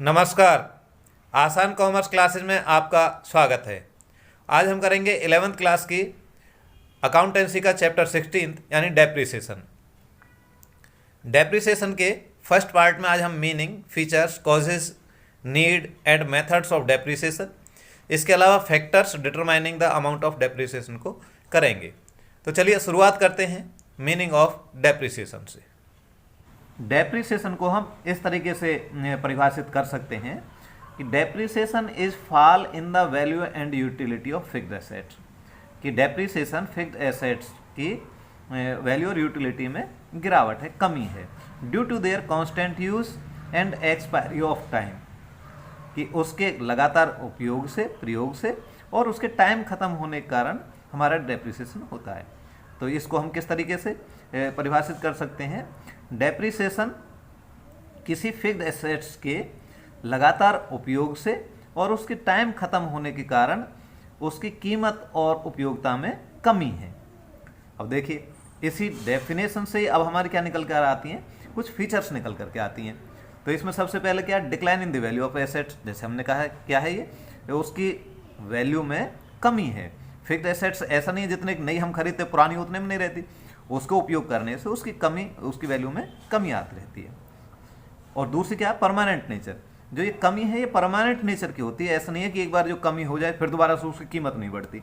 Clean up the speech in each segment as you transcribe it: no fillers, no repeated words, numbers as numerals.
नमस्कार। आसान commerce classes में आपका स्वागत है। आज हम करेंगे 11th क्लास की अकाउंटेंसी का चैप्टर 16 यानी डेप्रिसिएशन। डेप्रिसिएशन के फर्स्ट पार्ट में आज हम meaning, features, causes, need and methods of depreciation, इसके अलावा factors determining the amount of depreciation को करेंगे। तो चलिए शुरुआत करते हैं मीनिंग ऑफ डेप्रिसिएशन से। डेप्रिसिएशन को हम इस तरीके से परिभाषित कर सकते हैं कि depreciation is fall in the value and utility of fixed assets, कि डेप्रिसिएशन फिक्स्ड एसेट्स की वैल्यू और यूटिलिटी में गिरावट है, कमी है, due to their constant use and expiry of time, कि उसके लगातार उपयोग से, प्रयोग से और उसके टाइम खत्म होने के कारण हमारा डेप्रिसिएशन होता है। तो इसको हम किस तरीके से परिभाषित कर सकते हैं? डेप्रिसिएशन किसी फिक्स्ड एसेट्स के लगातार उपयोग से और उसके टाइम खत्म होने के कारण उसकी कीमत और उपयोगिता में कमी है। अब देखिए, इसी डेफिनेशन से अब हमारी क्या निकल कर आती हैं, कुछ फीचर्स निकल करके आती हैं। तो इसमें सबसे पहले क्या, decline in the value of assets. जैसे हमने कहा है, क्या है ये, उसकी वैल्यू में कमी है। फिक्स्ड एसेट्स ऐसा नहीं है जितने नई हम खरीदते पुरानी उतने में नहीं रहती, उसको उपयोग करने से उसकी कमी, उसकी वैल्यू में कमी आती रहती है। और दूसरी क्या है, परमानेंट नेचर। जो ये कमी है ये परमानेंट नेचर की होती है। ऐसा नहीं है कि एक बार जो कमी हो जाए फिर दोबारा से उसकी कीमत नहीं बढ़ती।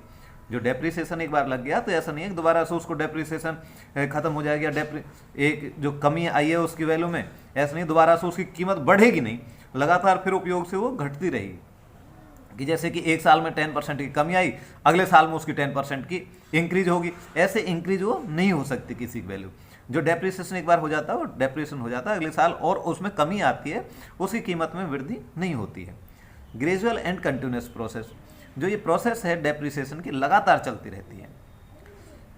जो डेप्रिसिएशन एक बार लग गया तो ऐसा नहीं है कि दोबारा से उसको डेप्रिसिएशन खत्म हो जाएगा, एक जो कमी आई है उसकी वैल्यू में, ऐसा नहीं दोबारा से उसकी कीमत बढ़ेगी नहीं, लगातार फिर उपयोग से वो घटती रहेगी। कि जैसे कि एक साल में 10% की कमी आई, अगले साल में उसकी 10% की इंक्रीज होगी, ऐसे इंक्रीज वो नहीं हो सकती किसी की वैल्यू। जो डेप्रिसिएशन एक बार हो जाता है वो डेप्रिसिएशन हो जाता है अगले साल, और उसमें कमी आती है, उसकी कीमत में वृद्धि नहीं होती है। ग्रेजुअल एंड कंटिन्यूस प्रोसेस, जो ये प्रोसेस है डेप्रिसिएशन की, लगातार चलती रहती है।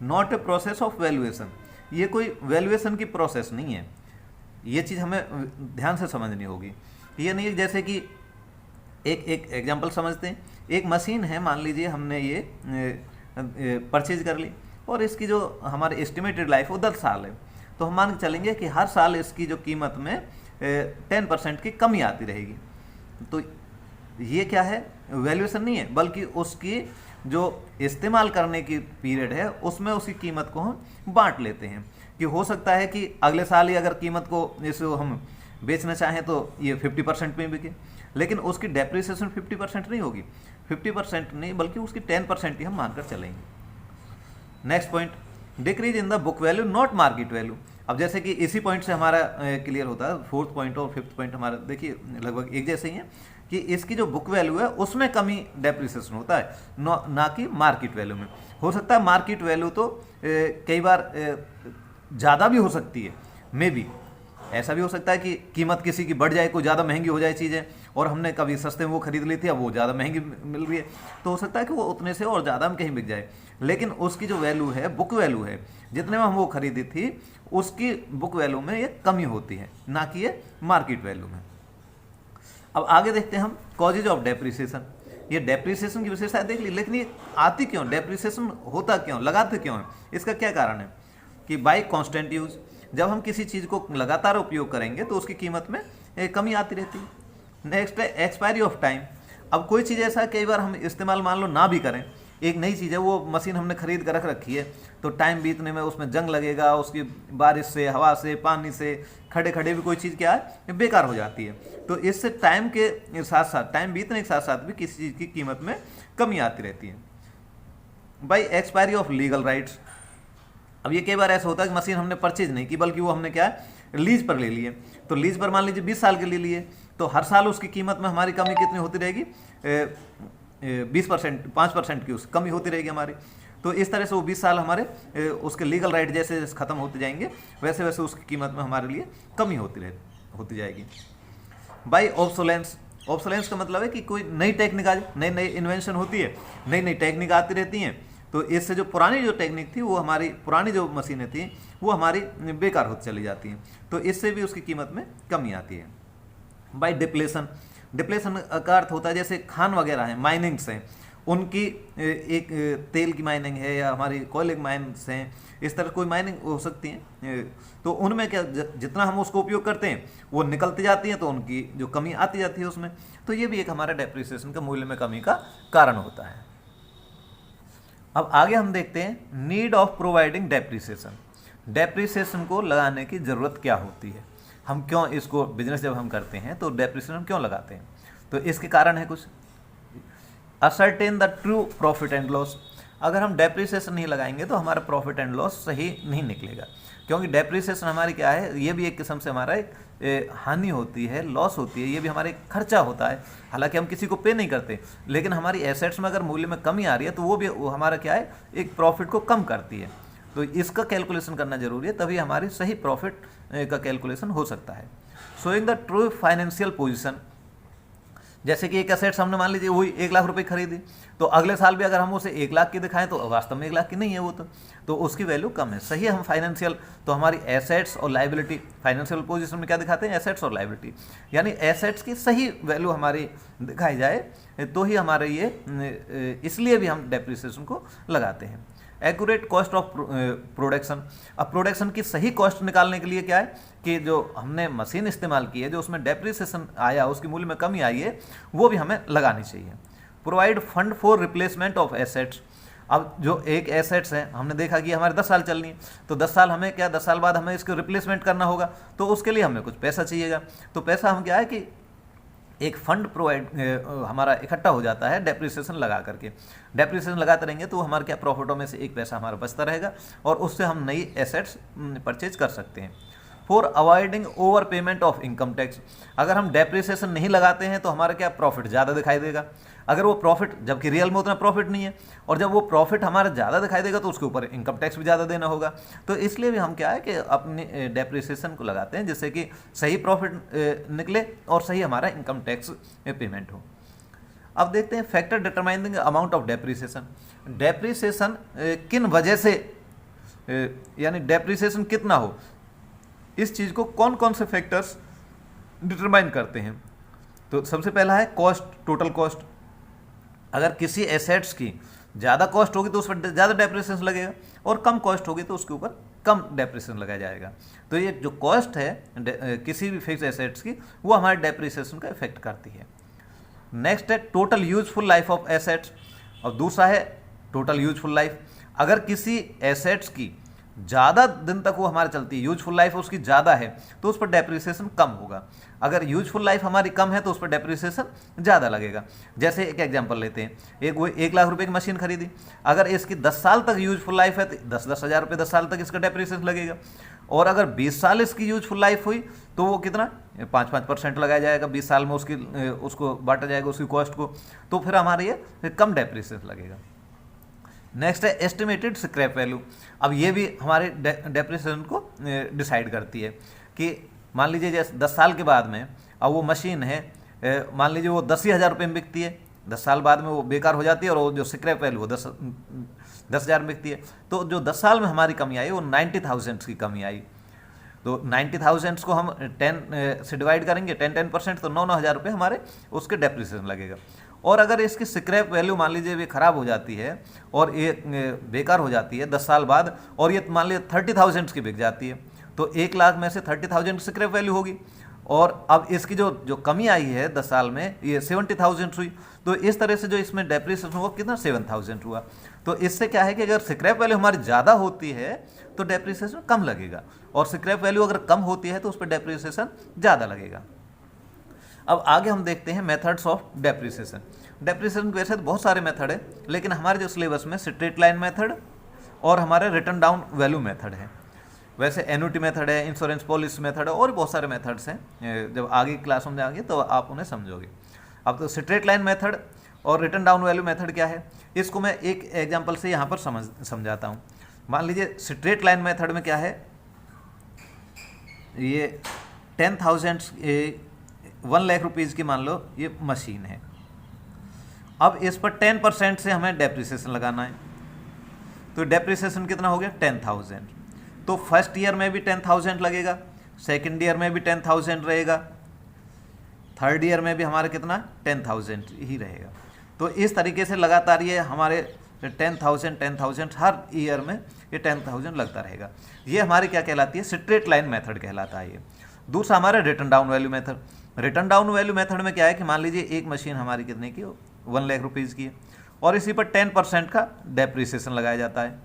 Not a process of valuation, ये कोई वैल्यूएशन की प्रोसेस नहीं है। ये चीज़ हमें ध्यान से समझनी होगी। ये नहीं है जैसे कि एक एग्जांपल समझते हैं। एक मशीन है, मान लीजिए हमने ये परचेज कर ली और इसकी जो हमारी एस्टिमेटेड लाइफ वो 10 साल है, तो हम मान के चलेंगे कि हर साल इसकी जो कीमत में 10% की कमी आती रहेगी। तो ये क्या है, वैल्यूएशन नहीं है, बल्कि उसकी जो इस्तेमाल करने की पीरियड है उसमें उसकी कीमत को हम बांट लेते हैं। कि हो सकता है कि अगले साल ही अगर कीमत को जैसे हम बेचना चाहें तो ये 50% में बिके, लेकिन उसकी डेप्रिसिएशन 50% नहीं होगी, 50% नहीं बल्कि उसकी 10% ही हम मानकर चलेंगे। Next point, decrease in the book value not market value. अब जैसे कि इसी पॉइंट से हमारा क्लियर होता है, फोर्थ पॉइंट और फिफ्थ पॉइंट हमारा देखिए लगभग एक जैसे ही है, कि इसकी जो बुक वैल्यू है उसमें कमी डेप्रिसिएशन होता है, ना कि मार्केट वैल्यू में। हो सकता है मार्केट वैल्यू तो कई बार ज़्यादा भी हो सकती है, मे बी ऐसा भी हो सकता है कि कीमत किसी की बढ़ जाए, कोई ज़्यादा महंगी हो जाए चीज़ें, और हमने कभी सस्ते में वो खरीद ली थी, अब वो ज़्यादा महंगी मिल रही है, तो हो सकता है कि वो उतने से और ज़्यादा में कहीं बिक जाए। लेकिन उसकी जो वैल्यू है, बुक वैल्यू है, जितने में हम वो खरीदी थी उसकी बुक वैल्यू में ये कमी होती है, ना कि ये मार्केट वैल्यू में। अब आगे देखते हैं हम कॉजेज ऑफ डेप्रिसिएशन। ये डेप्रिसिएशन की विशेषता देख ली, लेकिन ये आती क्यों, डेप्रिसिएशन होता क्यों, लगाते क्यों है, इसका क्या कारण है? कि बाय कांस्टेंट यूज, जब हम किसी चीज़ को लगातार उपयोग करेंगे तो उसकी कीमत में कमी आती रहती है। नेक्स्ट है एक्सपायरी ऑफ टाइम। अब कोई चीज़ ऐसा कई बार हम इस्तेमाल मान लो ना भी करें, एक नई चीज़ है, वो मशीन हमने खरीद कर रख रखी है, तो टाइम बीतने में उसमें जंग लगेगा, उसकी बारिश से, हवा से, पानी से, खड़े खड़े भी कोई चीज़ क्या है बेकार हो जाती है। तो इससे टाइम के साथ साथ, टाइम बीतने के साथ साथ भी किसी चीज़ की कीमत में कमी आती रहती है। By expiry of legal rights. अब ये कई बार ऐसा होता है कि मशीन हमने परचेज नहीं की, बल्कि वो हमने क्या है लीज पर ले लिए। तो लीज पर मान लीजिए 20 साल के लिए लिए, तो हर साल उसकी कीमत में हमारी कमी कितनी होती रहेगी, 20%, 5% की उस कमी होती रहेगी हमारी। तो इस तरह से वो 20 साल हमारे उसके लीगल राइट जैसे जैसे खत्म होते जाएंगे, वैसे वैसे उसकी कीमत में हमारे लिए कमी होती जाएगी। By obsolescence. ऑब्सोलेंस का मतलब है कि कोई नई टेक्निक आज, नई नई इन्वेंशन होती है, नई नई टेक्निक आती रहती हैं, तो इससे जो पुरानी जो टेक्निक थी, वो हमारी पुरानी जो मशीनें थी वो हमारी बेकार होती चली जाती हैं, तो इससे भी उसकी कीमत में कमी आती है। Bye depletion. डिप्लेशन का अर्थ होता है जैसे खान वगैरह हैं, माइनिंग्स हैं, उनकी एक तेल की माइनिंग है या हमारी कोयले की माइन्स हैं, इस तरह कोई माइनिंग हो सकती है, तो उनमें क्या जितना हम उसको उपयोग करते हैं वो निकलती जाती हैं, तो उनकी जो कमी आती जाती है उसमें, तो ये भी एक हमारा डेप्रिसिएशन का मूल्य में कमी का कारण होता है। अब आगे हम देखते हैं need of providing depreciation. Depreciation को लगाने की ज़रूरत क्या होती है, हम क्यों इसको बिजनेस जब हम करते हैं तो डेप्रिसिएशन क्यों लगाते हैं, तो इसके कारण है कुछ। Ascertain the true profit and loss. अगर हम डेप्रिसिएशन नहीं लगाएंगे तो हमारा प्रॉफिट एंड लॉस सही नहीं निकलेगा, क्योंकि डेप्रिसिएशन हमारी क्या है, ये भी एक किस्म से हमारा एक हानि होती है, लॉस होती है, ये भी हमारा एक खर्चा होता है। हालांकि हम किसी को पे नहीं करते, लेकिन हमारी एसेट्स में अगर मूल्य में कमी आ रही है तो वो हमारा क्या है, एक प्रॉफिट को कम करती है। तो इसका कैलकुलेशन करना जरूरी है, तभी हमारी सही प्रॉफिट का कैलकुलेशन हो सकता है। Showing the true financial position. जैसे कि एक एसेट्स हमने मान लीजिए वही 1 लाख रुपए खरीदी, तो अगले साल भी अगर हम उसे 1 लाख की दिखाएं तो वास्तव में 1 लाख की नहीं है वो, तो उसकी वैल्यू कम है। सही हम फाइनेंशियल, तो हमारी एसेट्स और लाइबिलिटी, फाइनेंशियल पोजीशन में क्या दिखाते हैं, एसेट्स और लाइबिलिटी, यानी एसेट्स की सही वैल्यू हमारी दिखाई जाए तो ही हमारे ये, इसलिए भी हम डेप्रिसिएशन को लगाते हैं। Accurate cost of production. अब प्रोडक्शन की सही कॉस्ट निकालने के लिए क्या है कि जो हमने मशीन इस्तेमाल की है, जो उसमें डेप्रिसिएशन आया, उसकी मूल्य में कमी आई है, वो भी हमें लगानी चाहिए। Provide fund for replacement of assets. अब जो एक एसेट्स है, हमने देखा कि हमारे 10 साल चलनी है, तो 10 साल हमें क्या, 10 साल बाद हमें इसको रिप्लेसमेंट करना होगा, तो उसके लिए हमें कुछ पैसा चाहिएगा। तो पैसा हम क्या है कि एक फंड प्रोवाइड हमारा इकट्ठा हो जाता है डेप्रिसिएशन लगा करके। डेप्रिसिएशन लगाते रहेंगे तो हमारे क्या, प्रॉफिटों में से एक पैसा हमारा बचता रहेगा और उससे हम नई एसेट्स परचेज कर सकते हैं। For avoiding over payment of income tax. अगर हम डेप्रिसिएशन नहीं लगाते हैं तो हमारा क्या, प्रॉफिट ज़्यादा दिखाई देगा। अगर वो प्रॉफिट, जबकि रियल में उतना प्रॉफिट नहीं है, और जब वो प्रॉफिट हमारा ज़्यादा दिखाई देगा तो उसके ऊपर इनकम टैक्स भी ज़्यादा देना होगा। तो इसलिए भी हम क्या है कि अपनी डेप्रिसिएशन को लगाते हैं, जिससे कि सही प्रॉफिट निकले और सही हमारा इनकम टैक्स पेमेंट हो। अब देखते हैं factor determining amount of depreciation. Depreciation किन वजह से, यानी डेप्रिसिएशन कितना हो, इस चीज़ को कौन कौन से फैक्टर्स डिटरमाइन करते हैं। तो सबसे पहला है कॉस्ट, टोटल कॉस्ट। अगर किसी एसेट्स की ज़्यादा कॉस्ट होगी तो उस पर ज़्यादा डेप्रिसिएशन लगेगा, और कम कॉस्ट होगी तो उसके ऊपर कम डेप्रिसिएशन लगाया जाएगा। तो ये जो कॉस्ट है किसी भी फिक्स एसेट्स की, वो हमारे डेप्रिसिएशन का इफेक्ट करती है। नेक्स्ट है total useful life of assets, और दूसरा है टोटल यूजफुल लाइफ। अगर किसी एसेट्स की ज़्यादा दिन तक वो हमारी चलती है, यूजफुल लाइफ उसकी ज़्यादा है, तो उस पर डेप्रिसिएशन कम होगा। अगर यूजफुल लाइफ हमारी कम है तो उस पर डेप्रिसिएशन ज़्यादा लगेगा। जैसे एक एग्जांपल लेते हैं, वो 1 लाख रुपए की मशीन खरीदी, अगर इसकी 10 साल तक यूजफुल लाइफ है तो 10-10 हज़ार रुपये 10 साल तक इसका डेप्रिसिएशन लगेगा। और अगर 20 साल इसकी यूजफुल लाइफ हुई तो वो कितना, 5-5% लगाया जाएगा, 20 साल में उसको बांटा जाएगा उसकी कॉस्ट को, तो फिर हमारे ये कम डेप्रिसिएशन लगेगा। नेक्स्ट है एस्टिमेटेड स्क्रैप वैल्यू। अब ये भी हमारे डेप्रिसिएशन को डिसाइड करती है कि मान लीजिए जैसे 10 साल के बाद में अब वो मशीन है, मान लीजिए वो 10,000 रुपये में बिकती है, 10 साल बाद में वो बेकार हो जाती है और वो जो स्क्रैप वैल्यू वो 10,000 में बिकती है। तो जो 10 साल में हमारी कमी आई वो 90,000 की कमी आई। तो 90,000 को हम 10 से डिवाइड करेंगे, 10% तो 9,000 रुपये हमारे उसके डेप्रिसिएशन लगेगा। और अगर इसकी स्क्रैप वैल्यू मान लीजिए भी ख़राब हो जाती है और ये बेकार हो जाती है 10 साल बाद, और ये मान लीजिए 30,000 की बिक जाती है, तो 1 लाख में से 30,000 की स्क्रैप वैल्यू होगी। और अब इसकी जो कमी आई है 10 साल में, ये 70,000 हुई। तो इस तरह से जो इसमें डेप्रिसिएशन हुआ कितना, 7,000 हुआ। तो इससे क्या है कि अगर स्क्रैप वैल्यू हमारी ज़्यादा होती है तो डेप्रिसिएशन कम लगेगा, और स्क्रैप वैल्यू अगर कम होती है तो उस पर डेप्रिसिएशन ज़्यादा लगेगा। अब आगे हम देखते हैं मेथड्स ऑफ डेप्रिसिएशन। डेप्रिसिएशन के वैसे तो बहुत सारे मेथड है, लेकिन हमारे जो सिलेबस में स्ट्रेट लाइन मेथड और हमारे रिटर्न डाउन वैल्यू मेथड है। वैसे एन्युटी मेथड है, इंश्योरेंस पॉलिसी मेथड है, और बहुत सारे मेथड्स हैं। जब आगे क्लास में जाएंगे तो आप उन्हें समझोगे। अब तो स्ट्रेट लाइन मेथड और रिटर्न डाउन वैल्यू मेथड क्या है, इसको मैं एक एग्जांपल से यहाँ पर समझाता हूँ। मान लीजिए स्ट्रेट लाइन मेथड में क्या है, ये 10,000 1 लाख रुपीज़ की मान लो ये मशीन है। अब इस पर 10% से हमें डेप्रिसिएशन लगाना है, तो डेप्रिसिएशन कितना हो गया, 10,000। तो फर्स्ट ईयर में भी 10,000 लगेगा, सेकंड ईयर में भी 10,000 रहेगा, थर्ड ईयर में भी हमारा कितना 10,000 ही रहेगा। तो इस तरीके से लगातार ये हमारे 10,000 हर ईयर में ये 10,000 लगता रहेगा। ये हमारी क्या कहलाती है, स्ट्रेट लाइन मेथड कहलाता है ये। दूसरा हमारा return down value method. Return down value method में क्या है कि मान लीजिए एक मशीन हमारी कितने की, 1 लाख रुपीज़ की है और इसी पर 10% का डेप्रिसिएशन लगाया जाता है।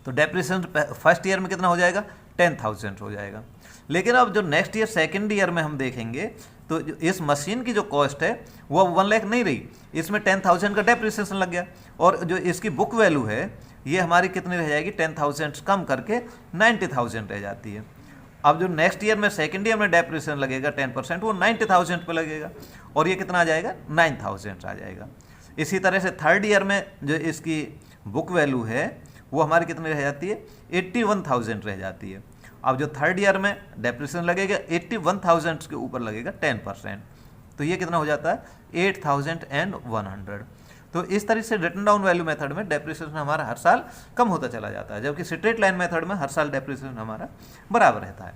तो डेप्रिसिएशन फर्स्ट ईयर में कितना हो जाएगा, 10,000 हो जाएगा। लेकिन अब जो नेक्स्ट ईयर सेकेंड ईयर में हम देखेंगे तो इस मशीन की जो कॉस्ट है वो 1 लाख नहीं रही, इसमें 10,000 का डेप्रिसिएशन लग गया और जो इसकी बुक वैल्यू है ये हमारी कितनी रह जाएगी, 10,000 कम करके 90,000 रह जाती है। अब जो नेक्स्ट ईयर में सेकेंड ईयर में डेप्रिसिएशन लगेगा 10%, वो 90,000 पे लगेगा और ये कितना आ जाएगा, 9,000 आ जाएगा। इसी तरह से थर्ड ईयर में जो इसकी बुक वैल्यू है वो हमारी कितनी रह जाती है, 81,000 रह जाती है। अब जो थर्ड ईयर में डेप्रिसिएशन लगेगा 81,000 के ऊपर लगेगा 10%, तो ये कितना हो जाता है, 8,100। तो इस तरह से रिटर्न डाउन वैल्यू मेथड में डेप्रिसिएशन हमारा हर साल कम होता चला जाता है, जबकि स्ट्रेट लाइन मेथड में हर साल डेप्रिसिएशन हमारा बराबर रहता है।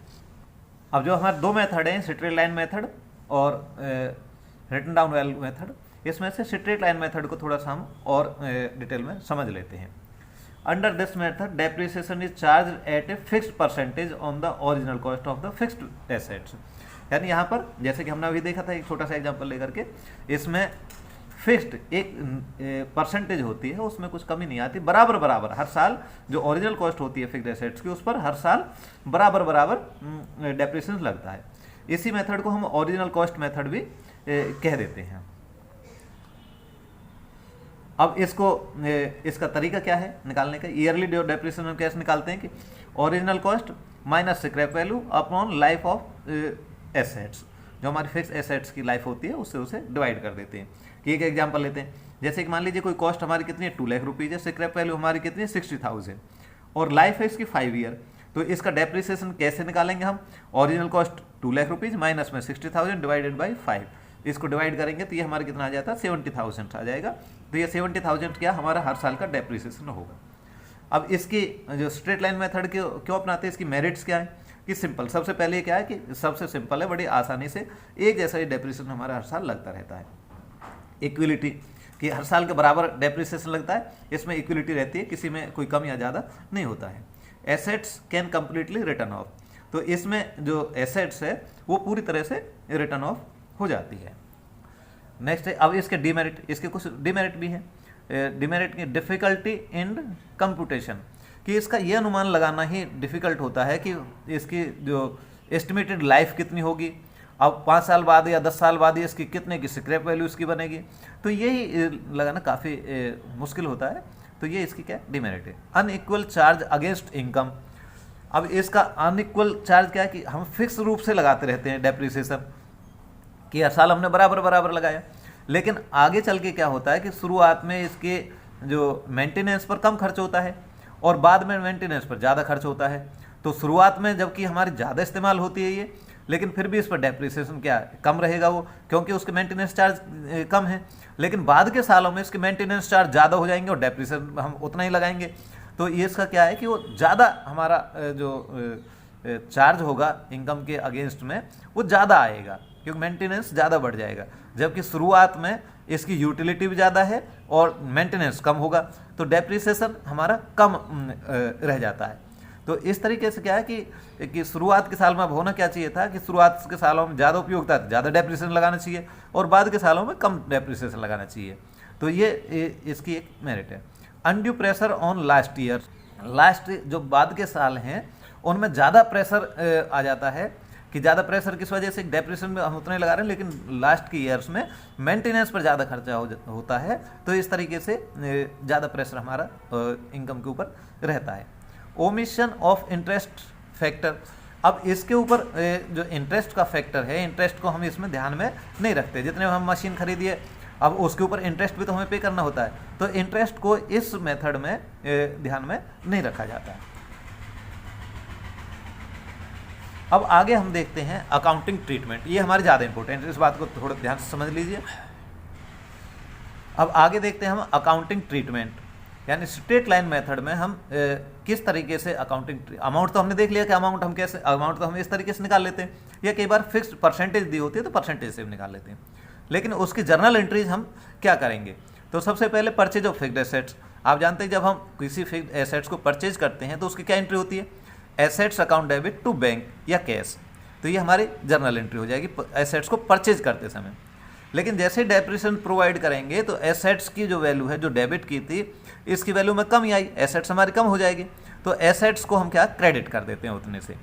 अब जो हमारे दो मेथड हैं, स्ट्रेट लाइन मेथड और रिटर्न डाउन वैल्यू मेथड, इसमें से स्ट्रेट लाइन मेथड को थोड़ा सा हम और डिटेल में समझ लेते हैं। Under this method depreciation is charge at a fixed percentage on the original cost of the fixed assets. यानी यहाँ पर जैसे कि हमने अभी देखा था एक छोटा सा एग्जांपल लेकर के, इसमें फिक्स्ड एक परसेंटेज होती है, उसमें कुछ कमी नहीं आती, बराबर बराबर हर साल जो ओरिजिनल कॉस्ट होती है फिक्स्ड एसेट्स की उस पर हर साल बराबर बराबर डेप्रिसिएशन लगता है। इसी मेथड को हम ओरिजिनल कॉस्ट मेथड भी कह देते हैं। अब इसका तरीका क्या है निकालने का, ईयरली डेप्रिसिएशन हम कैसे निकालते हैं कि original cost minus scrap value upon life of assets, जो हमारी फिक्स एसेट्स की लाइफ होती है उससे उसे डिवाइड कर देते हैं। कि एक एग्जांपल लेते हैं, जैसे कि मान लीजिए कोई कॉस्ट हमारी कितनी है, 2 लाख रुपीज़ है, स्क्रैप वैल्यू हमारी कितनी है, 60,000 और लाइफ है इसकी 5 ईयर। तो इसका डेप्रिसिएशन कैसे निकालेंगे हम, original cost 2 lakh rupees minus में 60,000 डिवाइडेड बाई 5, इसको डिवाइड करेंगे तो ये हमारा कितना आ जाता है, 70,000 आ जाएगा। तो ये 70,000 क्या हमारा हर साल का डेप्रिसिएशन होगा। अब इसकी जो स्ट्रेट लाइन मेथड क्यों अपनाते हैं, इसकी मेरिट्स क्या है कि सिंपल, सबसे पहले क्या है कि सबसे सिंपल है, बड़ी आसानी से एक जैसा ही डेप्रिसिएशन हमारा हर साल लगता रहता है। इक्विलिटी कि हर साल के बराबर डेप्रिसिएशन लगता है, इसमें इक्विलिटी रहती है, किसी में कोई कम या ज़्यादा नहीं होता है। Assets can completely return of, तो इसमें जो एसेट्स है वो पूरी तरह से रिटर्न ऑफ हो जाती है। नेक्स्ट है अब इसके डिमेरिट, इसके कुछ डिमेरिट भी हैं। डिमेरिट की डिफ़िकल्टी इन कंप्यूटेशन, कि इसका ये अनुमान लगाना ही डिफ़िकल्ट होता है कि इसकी जो एस्टिमेटेड लाइफ कितनी होगी, अब 5 साल बाद या 10 साल बाद इसकी कितने की स्क्रैप वैल्यू इसकी बनेगी, तो यही लगाना काफ़ी मुश्किल होता है। तो ये इसकी क्या डिमेरिट है। अनइक्वल चार्ज अगेंस्ट इनकम, अब इसका अनइक्वल चार्ज क्या है कि हम फिक्स रूप से लगाते रहते हैं डेप्रिसिएशन, कि हर साल हमने बराबर बराबर लगाया, लेकिन आगे चल के क्या होता है कि शुरुआत में इसके जो मेंटेनेंस पर कम खर्च होता है और बाद में मेंटेनेंस पर ज़्यादा खर्च होता है। तो शुरुआत में जबकि हमारी ज़्यादा इस्तेमाल होती है ये, लेकिन फिर भी इस पर डेप्रिसिएशन क्या कम रहेगा वो, क्योंकि उसके मेंटेनेंस चार्ज कम है। लेकिन बाद के सालों में इसके मेंटेनेंस चार्ज ज़्यादा हो जाएंगे और डेप्रिसिएशन हम उतना ही लगाएंगे। तो ये इसका क्या है कि वो ज़्यादा हमारा जो चार्ज होगा इनकम के अगेंस्ट में वो ज़्यादा आएगा, क्योंकि मेंटेनेंस ज़्यादा बढ़ जाएगा, जबकि शुरुआत में इसकी यूटिलिटी भी ज़्यादा है और मेंटेनेंस कम होगा, तो डेप्रिसिएशन हमारा कम रह जाता है। तो इस तरीके से क्या है कि शुरुआत के साल में अब होना क्या चाहिए था कि शुरुआत के सालों में ज़्यादा उपयोगिता ज़्यादा डेप्रिसिएशन लगाना चाहिए और बाद के सालों में कम डेप्रिसिएशन लगाना चाहिए। तो ये इसकी एक मेरिट है। Undue pressure on last year, last जो बाद के साल हैं उनमें ज़्यादा प्रेशर आ जाता है, कि ज़्यादा प्रेशर किस वजह से, डेप्रिसिएशन में हम उतने लगा रहे हैं लेकिन लास्ट की ईयर्स में मेंटेनेंस पर ज़्यादा खर्चा होता है, तो इस तरीके से ज़्यादा प्रेशर हमारा इनकम के ऊपर रहता है। ओमिशन ऑफ इंटरेस्ट फैक्टर, अब इसके ऊपर जो इंटरेस्ट का फैक्टर है, इंटरेस्ट को हम इसमें ध्यान में नहीं रखते। जितने हम मशीन खरीदिए अब उसके ऊपर इंटरेस्ट भी तो हमें पे करना होता है, तो इंटरेस्ट को इस मेथड में ध्यान में नहीं रखा जाता है। अब आगे हम देखते हैं अकाउंटिंग ट्रीटमेंट, ये हमारी ज़्यादा इंपॉर्टेंट है, इस बात को थोड़ा ध्यान से समझ लीजिए। अब आगे देखते हैं हम अकाउंटिंग ट्रीटमेंट, यानी स्ट्रेट लाइन मेथड में हम किस तरीके से अकाउंटिंग, अमाउंट तो हमने देख लिया कि अमाउंट हम कैसे, अमाउंट तो हम इस तरीके से निकाल लेते हैं, या कई बार फिक्स्ड परसेंटेज दी होती है तो परसेंटेज से भी निकाल लेते हैं। लेकिन उसकी जर्नल एंट्रीज हम क्या करेंगे? तो सबसे पहले परचेज ऑफ फिक्स्ड एसेट्स। आप जानते हैं जब हम किसी फिक्स्ड एसेट्स को परचेज करते हैं तो उसकी क्या एंट्री होती है? Assets account debit to bank या कैश। तो ये हमारी जर्नल एंट्री हो जाएगी एसेट्स को परचेज करते समय। लेकिन जैसे डेप्रिसिएशन प्रोवाइड करेंगे तो एसेट्स की जो वैल्यू है, जो डेबिट की थी, इसकी वैल्यू में कमी आई, एसेट्स हमारी कम हो जाएगी। तो एसेट्स को हम क्या क्रेडिट कर देते हैं उतने से।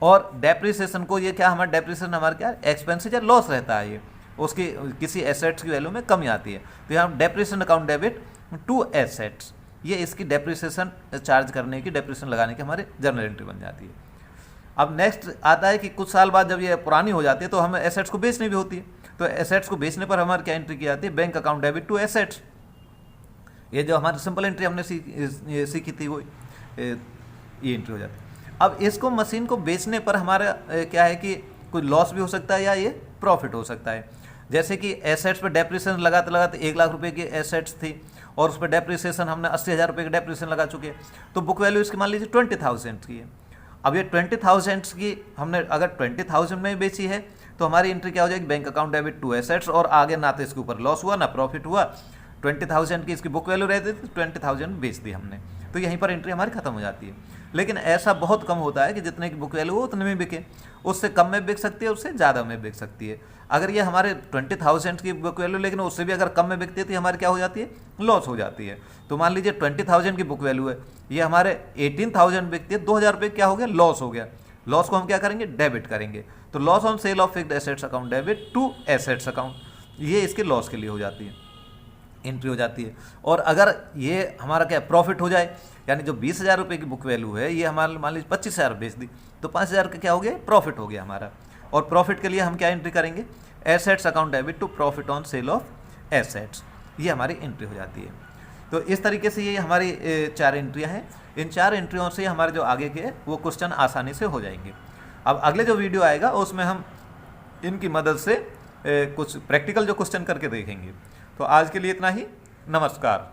और डेप्रिसिएशन को, ये क्या हमारा डेप्रिसिएशन हमारा क्या एक्सपेंसेस या लॉस रहता है, ये उसकी किसी एसेट्स की वैल्यू में कमी आती है। तो यहाँ depreciation account debit to assets, ये इसकी डेप्रिसिएशन चार्ज करने की, डेप्रिसिएशन लगाने की हमारे जर्नल एंट्री बन जाती है। अब नेक्स्ट आता है कि कुछ साल बाद जब ये पुरानी हो जाती है तो हमें एसेट्स को बेचनी भी होती है। तो एसेट्स को बेचने पर हमारी क्या एंट्री की जाती है? Bank account debit to assets. ये जो हमारी सिंपल एंट्री हमने सीखी थी वो ये एंट्री हो जाती है। अब इसको मशीन को बेचने पर हमारा क्या है कि कोई लॉस भी हो सकता है या ये प्रॉफिट हो सकता है। जैसे कि एसेट्स पर डेप्रिसिएशन लगाते लगाते 1 लाख रुपए की एसेट्स थी और उस पर डेप्रिसिएशन हमने 80,000 रुपये की डेप्रिसिएशन लगा चुके हैं, तो बुक वैल्यू इसकी मान लीजिए 20,000 की है। अब ये 20,000 की हमने अगर 20,000 में बेची है तो हमारी एंट्री क्या हो जाएगी? Bank account debit to assets, और आगे ना तो इसके ऊपर लॉस हुआ ना प्रॉफिट हुआ। 20,000 की इसकी बुक वैल्यू रहती थी, 20,000 बेच दी हमने, तो यहीं पर एंट्री हमारी खत्म हो जाती है। लेकिन ऐसा बहुत कम होता है कि जितने की बुक वैल्यू हो उतने में बिके, उससे कम में बिक सकती है, उससे ज़्यादा में बिक सकती है। अगर ये हमारे 20,000 की बुक वैल्यू लेकिन उससे भी अगर कम में बिकती है तो हमारी क्या हो जाती है? लॉस हो जाती है। तो मान लीजिए 20,000 की बुक वैल्यू है, ये हमारे 18,000 बिकती है, 2,000 रुपये क्या हो गया? लॉस हो गया। लॉस को हम क्या करेंगे? डेबिट करेंगे। तो loss on sale of fixed assets account debit to assets account, ये इसके लॉस के लिए हो जाती है, एंट्री हो जाती है। और अगर ये हमारा क्या प्रॉफिट हो जाए, यानी जो 20,000 रुपये की बुक वैल्यू है ये हमारे मान लीजिए 25,000 बेच दी, तो 5,000 का क्या हो गया? प्रॉफिट हो गया हमारा। और प्रॉफिट के लिए हम क्या एंट्री करेंगे? Assets account debit to profit on sale of assets, ये हमारी एंट्री हो जाती है। तो इस तरीके से ये हमारी 4 एंट्रियाँ हैं। इन 4 एंट्रियों से हमारे जो आगे के वो क्वेश्चन आसानी से हो जाएंगे। अब अगले जो वीडियो आएगा उसमें हम इनकी मदद से कुछ प्रैक्टिकल जो क्वेश्चन करके देखेंगे। तो आज के लिए इतना ही। नमस्कार।